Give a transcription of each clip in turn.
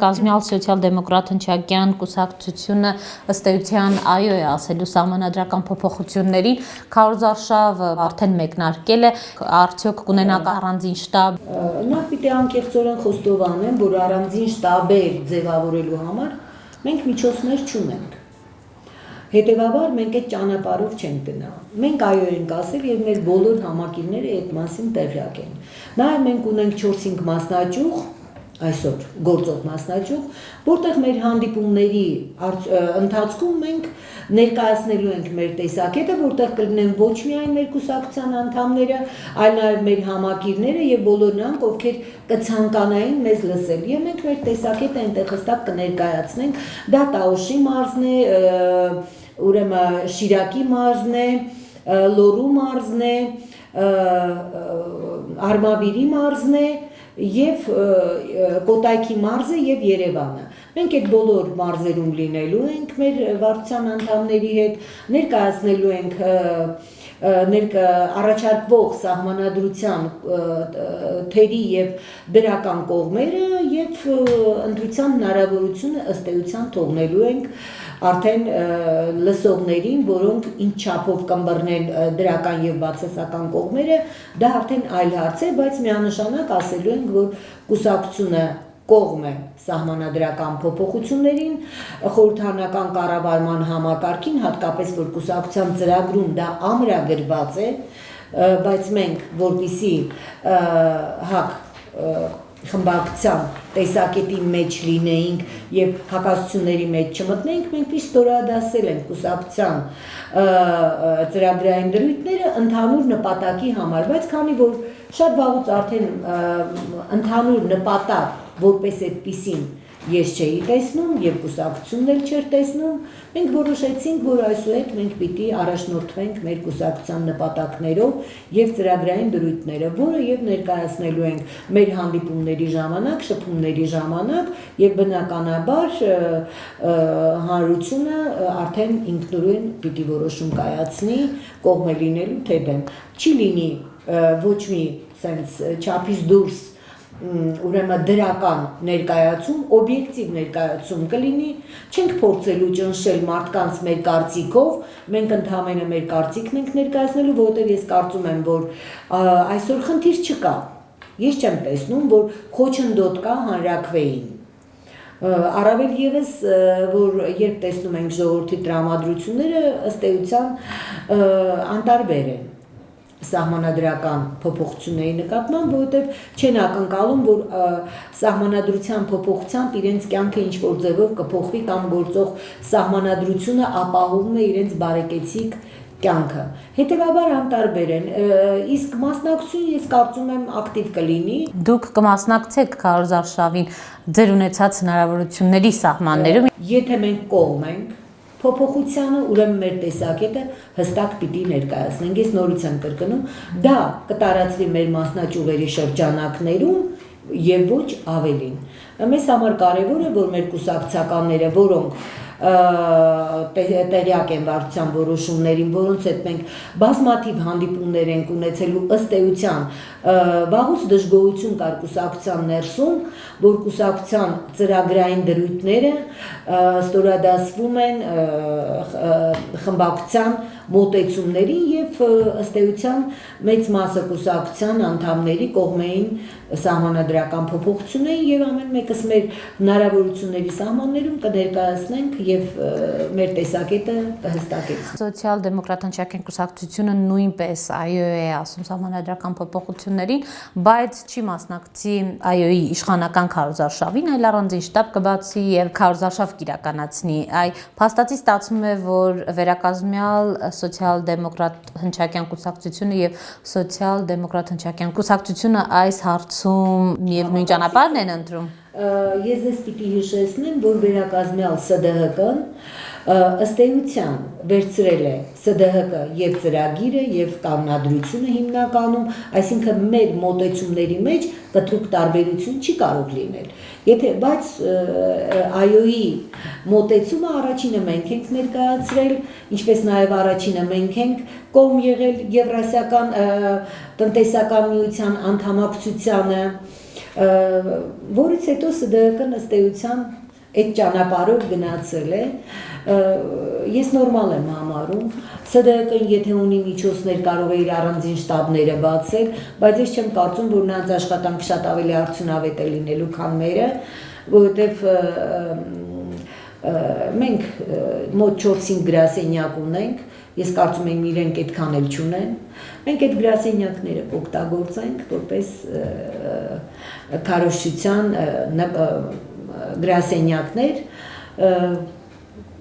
Կազմյալ սոցիալ-դեմոկրատ հնչակյան կուսակցությունը ըստ էության այո է ասելու սահմանադրական փոփոխություններին, քարոզարշավը արդեն մեկնարկել է, արդյոք կունենա առանձին շտաբ։ Նա պիտի անկեղծորեն խոստովանեմ, որ առանձին շտաբեր ձևավորելու համար մենք միջոցներ չունենք։ Հետևաբար մենք այդ ճանապարհով չենք գնա։ Մենք այո ենք ասել եւ մեր բոլոր համակիրները այդ մասին տեղյակ են։ Նաեւ մենք ունենք 4-5 մասնաճյուղ, այսօր գործող մասնաճյուղ, որտեղ մեր հանդիպումների ընթացքում մենք ներկայացնելու ենք մեր տեսակետը, որտեղ կլինեն ոչ միայն մեր կուսակցության անդամները, այլ նաեւ մեր համակիրները եւ բոլոր նրանք, ովքեր կցանկանային մեզ լսել։ Եվ մենք մեր տեսակետը այնտեղ հստակ կներկայացնենք, դա Տաուշի մարզն է, ուրեմն Շիրակի մարզն է, Լոռու մարզն է, Արմավիրի մարզն է եւ Կոտայքի մարզը եւ Երևանը։ Մենք այդ բոլոր մարզերում լինելու ենք մեր վարչության անդամների հետ, ներկայացնելու ենք առաջարկվող սահմանադրության թերի եւ դրական կողմերը եւ ընտրության հնարավորությունը ըստ էության թողնելու ենք արդեն լսողներին, որոնք ինչ չափով կմբռնեն դրական եւ բացասական կողմերը, դա արդեն այլ հարց է, բայց միանշանակ ասելու ենք, որ կուսակցությունը կողմ է սահմանադրական փոփոխություններին, խորհրդարանական կառավարման համակարգին, հատկապես որ կուսակցության ծրագրում դա ամրագրված է, բայց մենք որպեսզի խմբակցության տեսակետի մեջ լինեինք եւ հակասությունների մեջ չմտնեինք, մենք ստորադասել ենք կուսակցության ծրագրային դրույթները ընդհանուր նպատակի համար, բայց քանի որ շատ վաղուց արդեն ընդհանուր նպատակ որպես այդպիսին ես չէի տեսնում եւ կուսակցությունն էլ չէր տեսնում, մենք որոշեցինք, որ այսուհետ մենք պիտի առաջնորդվենք մեր կուսակցության նպատակներով եւ ծրագրային դրույթները, որը եւ ներկայացնելու ենք մեր հանդիպումների ժամանակ, շփումների ժամանակ եւ բնականաբար հանրությունը արդեն ինքնուրույն պիտի որոշում կայացնի կողմ է լինելու թե դեմ։ Չի լինի ոչ մի sense չափից դուրս ուրեմն դրական ներկայացում, օբյեկտիվ ներկայացում կլինի, չենք փորձելու ճնշել մարդկանց մեր կարծիքով, մենք ընդհանրապես մեր կարծիքն ենք ներկայացնելու, որովհետև ես կարծում եմ, որ այսօր խնդիր չկա։ Ես չեմ տեսնում, որ խոչընդոտ կա հանրաքվեին։ Առավել եւս, որ երբ տեսնում ենք ժողովրդի տրամադրությունները, ըստ էության անտարբեր են սահմանադրական փոփոխությունների նկատմամբ, որովհետև չեն ակնկալում, որ սահմանադրության փոփոխությամբ իրենց կյանքը ինչ-որ ձևով կփոխվի կամ գործող սահմանադրությունը ապահովում է իրենց բարեկեցիկ կյանքը։ Հետևաբար անտարբեր են, իսկ մասնակցությունը ես կարծում եմ ակտիվ կլինի։ Դուք կմասնակցեք քարոզարշավին ձեր ունեցած հնարավորությունների սահմաններում։ Եթե մենք կողմ ենք փոփոխությանը, ուրեմն մեր տեսակետը հստակ պիտի ներկայացնենք։ Ես նորից եմ կրկնում, դա կտարածվի մեր մասնաճյուղերի շրջանակներում եւ ոչ ավելին։ Մեզ համար կարեւոր է, որ մեր կուսակցականները, որոնք տեղյակ են վարչության որոշումներին, որոնց հետ մենք բազմաթիվ հանդիպումներ ենք ունեցելու ըստ էության վաղուց դժգոհություն կար կուսակցության ներսում, որ կուսակցության ծրագրային դրույթները ստորադասվում են խմբակցության մոտեցումների եւ ըստ էության մեծ մասը կուսակցության անդամների կողմային սահմանադրական փոփոխություններին եւ ամեն մեկս մեր հնարավորությունների սահմաններում կներկայացնենք եւ մեր տեսակետը կհստակեցնենք։ Սոցիալ-դեմոկրատ հնչակյան կուսակցությունը նույնպես այո է ասում սահմանադրական փոփոխություններին, բայց չի մասնակցի այոյի իշխանական քարոզարշավին, այլ առանձին շտաբ կբացի եւ քարոզարշավ կիրականացնի։ Այ փաստացի ստացվում է, որ վերակազմյալ սոցիալ-դեմոկրատ հնչակյան կուսակցությունը եւ սոցիալ-դեմոկրատ հնչակյան կուսակցությունը այս հարցում միևնույն ճանապարհն են ընտրում։ Ես ձեզ պիտի հիշեցնեմ, որ վերակազմյալ ՍԴՀԿ-ն ըստ էության վերցրել է ՍԴՀԿ եւ ծրագիրը եւ կանոնադրությունը հիմնականում, այսինքն մեր մոտեցումների մեջ կտրուկ տարբերություն չի կարող լինել։ Բայց այոյի մոտեցումը առաջինը մենք ենք ներկայացրել, ինչպես նաեւ առաջինը մենք ենք կողմ եղել Եվրասիական տնտեսական միության անդամակցությանը, որից հետո ՍԴՀԿ-ն ըստ էության այդ ճանապարհով գնացել է, ես նորմալ եմ համարում, ՍԴՀԿ-ն եթե ունի միջոցներ կարող է իր առանձին շտաբները բացել, բայց ես չեմ կարծում, որ նրանց աշխատանքը շատ ավելի արդյունավետ է լինելու, քան մերը, որովհետև մենք մոտ 4-5 գրասենյակ ունենք, ես կարծում եմ իրենք այդքան էլ չունեն, մենք այդ գրասենյակները կօգտագործենք որպես քարոզչության գրասենյակներ,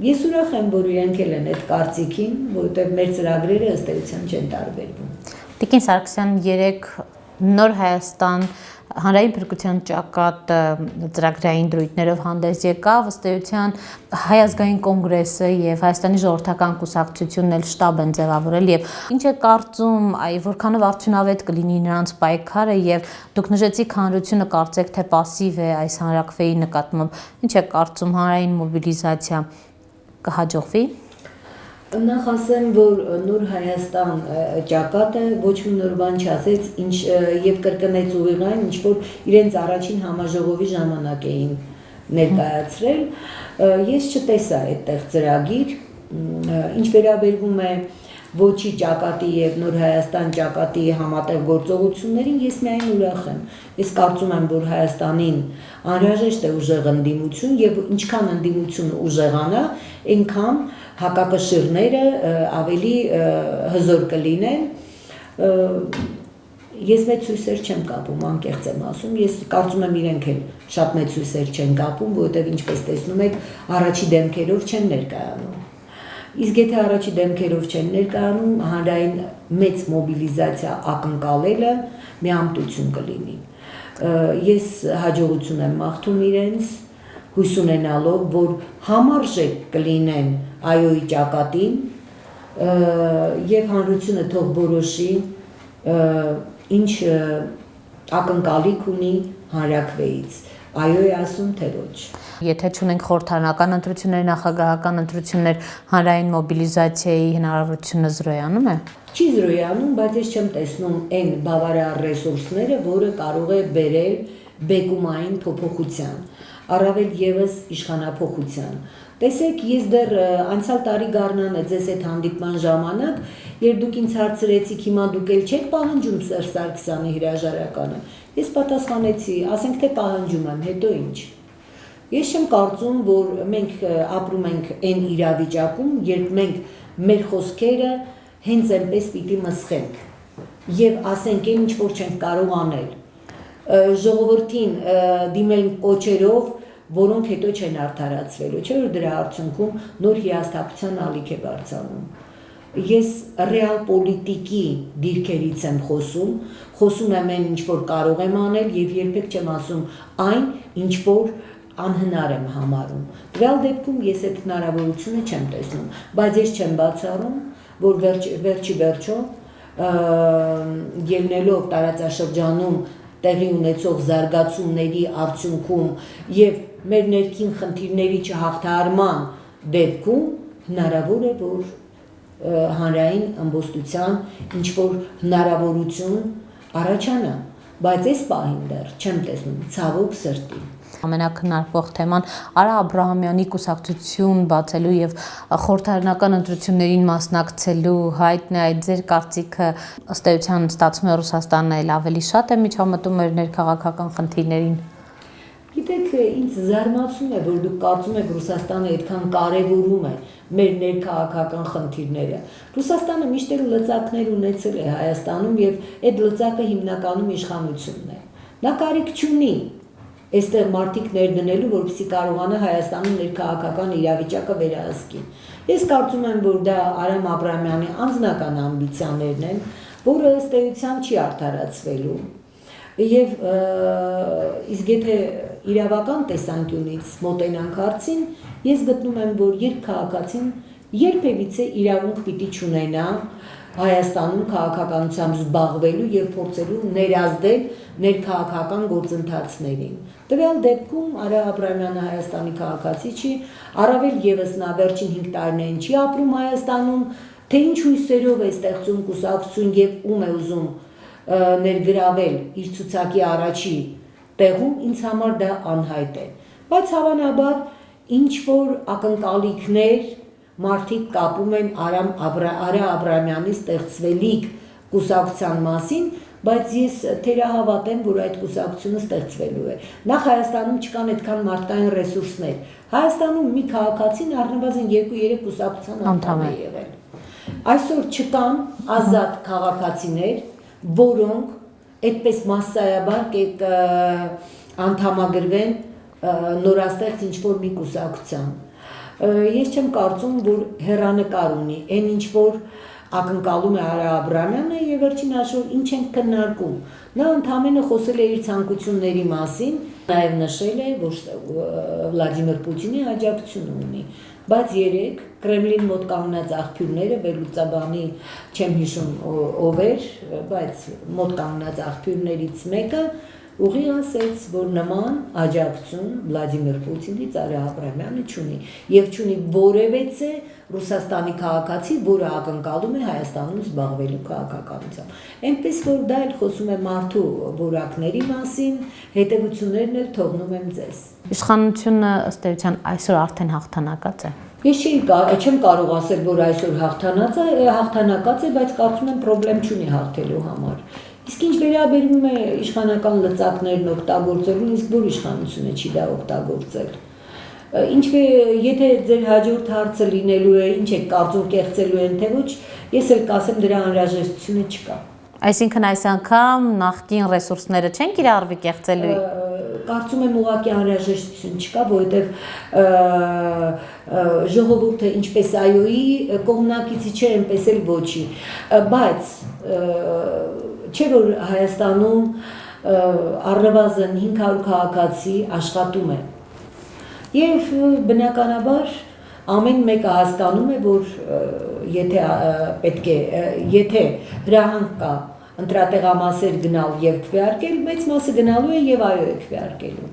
ես ուրախ եմ, որ իրենք էլ են այդ կարծիքին, որովհետև մեր ծրագրերը ըստ էության չեն տարբերվում։ Տիկին Սարգսյան, երեք Նոր Հայաստան հանրային փրկության ճակատ ծրագրային դրույթներով հանդես եկավ, ըստ էության Հայ ազգային կոնգրեսը եւ Հայաստանի ժողովրդական կուսակցությունն էլ շտաբ են ձևավորել եւ ինչ է կարծում, որքանով արդյունավետ կլինի նրանց պայքարը եւ դուք նշեցիք հանրությունը կարծեք թե пассив է այս հանրակրվեի նկատմամբ, ինչ է կարծում հանրային մոբիլիզացիա կհաջողվի։ Նախ ասեմ, որ Նոր Հայաստան ճակատը ոչ մի նոր բան չասեց, եւ կրկնեց ուղիղային, ինչ որ իրենց առաջին համաժողովի ժամանակ էին ներկայացրել, ես չտեսա այդտեղ ծրագիր, ինչ վերաբերվում է ոչի ճակատի եւ Նոր Հայաստան ճակատի համատեղ գործողություններին, ես միայն ուրախ եմ։ Ես կարծում եմ, որ Հայաստանին անհրաժեշտ է ուժեղ ընդդիմություն եւ ինչքան ընդդիմությունը ուժեղանա, այնքան հակակշիռները ավելի հզոր կլինեն։ Ես մեծ հույսեր չեմ կապում, անկեղծ եմ ասում, ես կարծում եմ իրենք էլ շատ մեծ հույսեր չեն կապում, որովհետև ինչպես տեսնում եք, առաջի դեմքերով չեն ներկայանում։ Իսկ եթե առաջի դեմքերով չեն ներկայանում, հանրային մեծ մոբիլիզացիա ակնկալելը միամտություն կլինի։ Ես հաջողություն եմ մաղթում իրենց, հույս ունենալով, որ համարժեք կլինեն ԱՅՈ-ի ճակատին եւ հանրությունը թող որոշի ինչ ակնկալիք ունի հանրակրվեից, ԱՅՈ է ասում թե ոչ։ Եթե չունենք խորհրդարանական ընտրություններ, նախագահական ընտրություններ, հանրային մոբիլիզացիայի հնարավորությունը զրոյանում է։ Չի զրոյանում, բայց ես չեմ տեսնում այն բավարար ռեսուրսները, որը կարող է բերել բեկումային փոփոխության, առավել եւս իշխանափոխության։ Տեսեք, ես դեռ անցյալ տարի գարնանը ձեզ այդ հանդիպման ժամանակ, երբ դուք ինձ հարցրեցիք, հիմա դուք էլ չեք պահանջում Սերժ Սարգսյանի հրաժարականը, ես պատասխանեցի, ասենք թե պահանջում եմ, հետո ինչ։ Ես չեմ կարծում, որ մենք ապրում ենք այն իրավիճակում, երբ մենք մեր խոսքերը հենց այնպես պիտի մսխենք եւ ասենք այն ինչ որ չենք կարող անել։ Ժողովրդին դիմել կոչերով, որոնք հետո չեն արդարացվելու, չէ՞ որ դրա արդյունքում նոր հիասթափության ալիք է բարձրանում։ Ես ռեալ պոլիտիկի դիրքերից եմ խոսում եմ այն ինչ որ կարող եմ անել եւ երբեք չեմ ասում այն ինչ որ անհնար եմ համարում։ Դրալ դեպքում ես այդ հնարավորությունը չեմ տեսնում, բայց ես չեմ բացառում, որ վերջի վերջո ելնելով տարածաշրջանում տեղի ունեցող զարգացումների արդյունքում եւ մեր ներքին խնդիրների չհաղթահարման դեպքում հնարավոր է որ հանրային ամբոստության ինչ որ հնարավորություն առաջանա, բայց այս պահին դեռ չեմ տեսնում ցավոք սրտի։ Ամենակնարվող թեման Արա Աբրահամյանի կուսակցություն բացելու եւ խորհրդարանական ընտրություններին մասնակցելու հայտնի այդ ձեր կարծիքը ըստ էության ստացվում է Ռուսաստանն էլ ավելի շատ է միջամտում մեր ներքաղաքական խնդիրներին։ Գիտեք, ինձ զարմացնում է, որ դուք կարծում եք Ռուսաստանը այդքան կարևորում է մեր ներքաղաքական խնդիրները։ Ռուսաստանը միշտ էլ լծակներ ունեցել է Հայաստանում եւ այդ լծակը հիմնականում իշխանությունն է։ Նա կարիք չունի այստեղ մարդիկ ներդնելու, որպեսզի կարողանա Հայաստանում ներքաղաքական իրավիճակը վերահսկի։ Ես կարծում եմ, որ դա Արամ Աբրահամյանի անձնական ամբիցիաներն են, որը ըստ էության չի արդարացվելու։ Եվ իսկ եթե իրավական տեսանկյունից մոտենանք հարցին, ես գտնում եմ, որ երբ քաղաքացին երբևիցե իրավունք պիտի չունենա Հայաստանում քաղաքականությամբ զբաղվելու եւ փորձելու ներազդել ներքաղաքական գործընթացներին։ Տվյալ դեպքում Արա Աբրահամյանը Հայաստանի քաղաքացի չի, առավել եւս նա վերջին 5 տարիներին չի ապրում Հայաստանում, թե ինչ հույսերով է ստեղծում կուսակցություն եւ ում է ուզում ներգրավել իր ցուցակի առաջի տեղում ինձ համար դա անհայտ է, բայց հավանաբար ինչ որ ակնկալիքներ մարդիկ կապում են Արա Աբրամյանի ստեղծվելիք կուսակցության մասին, բայց ես թերահավատ եմ, որ այդ կուսակցությունը ստեղծվելու է։ Նախ Հայաստանում չկան այդքան մարդկային ռեսուրսներ։ Հայաստանում մի քաղաքացին առնվազն 2-3 կուսակցության անդամ է եղել։ Այսօր չկան ազատ քաղաքացիներ, որոնք այդպես massայաբար անդամագրվեն նորաստեղծ ինչ-որ մի կուսակցության։ Ես չեմ կարծում, որ հեռանկար ունի, այն ինչ-որ ակնկալում է Արա Աբրամյանը եւ վերջին հաշվով ինչ են քննարկում։ Նա ընդհանրապես խոսել է իր ցանկությունների մասին, նաեւ նշել է, որ Վլադիմիր Պուտինի աջակցություն ունի, բայց երեք Կրեմլին մոտ կանգնած աղբյուրները վերլուծաբանի չեմ հիշում ով էր, բայց մոտ կանգնած աղբյուրներից մեկը ուղի ասեց, որ նման աջակցություն Վլադիմիր Պուտինից Արա Աբրամյանը չունի եւ չունի որևէ Ռուսաստանի քաղաքացի, որը ակնկալում է Հայաստանում զբաղվելու քաղաքականությամբ։ Այնպես որ դա էլ խոսում է մարդու որակների մասին, հետևություններն էլ թողնում եմ ձեզ։ Իշխանությունը ըստ էության այսօր արդեն հաղթանակած է։ Ես չեմ կարող ասել, որ այսօր հաղթանակած է, բայց կարծում եմ խնդրեմ չունի հաղթելու համար։ Իսկ ինչ վերաբերում է իշխանական լծակներն օգտագործելուն, իսկ որ իշխանությունը չի դա օգտագործել։ Եթե ձեր հաջորդ հարցը լինելու է, ինչ եք կարծում կեղծելու են թե ոչ, ես էլ կասեմ դրա անհրաժեշտությունը չկա։ Այսինքն այս անգամ նախկին ռեսուրսները չեն կիրառվի կեղծելու։ Կարծում եմ ուղղակի անհրաժեշտություն չկա, որովհետև ժողովուրդը ինչպես այոյի կողմնակիցի չէ, այնպես էլ ոչի, բայց չէ որ Հայաստանում առնվազն 500 քաղաքացի աշխատում է եւ բնականաբար ամեն մեկը հասկանում է, որ եթե հրահանգ կա ընտրատեղամասեր գնալ եւ քվեարկել, մեծ մասը գնալու է եւ այո է քվեարկելու։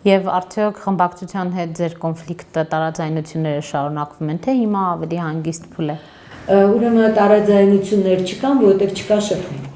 Եվ արդյոք խմբակցության հետ ձեր կոնֆլիկտը, տարաձայնությունները շարունակվում են, թե հիմա ավելի հանգիստ փուլ է։ Ուրեմն տարաձայնություններ չկան, որովհետեւ չկա շփում։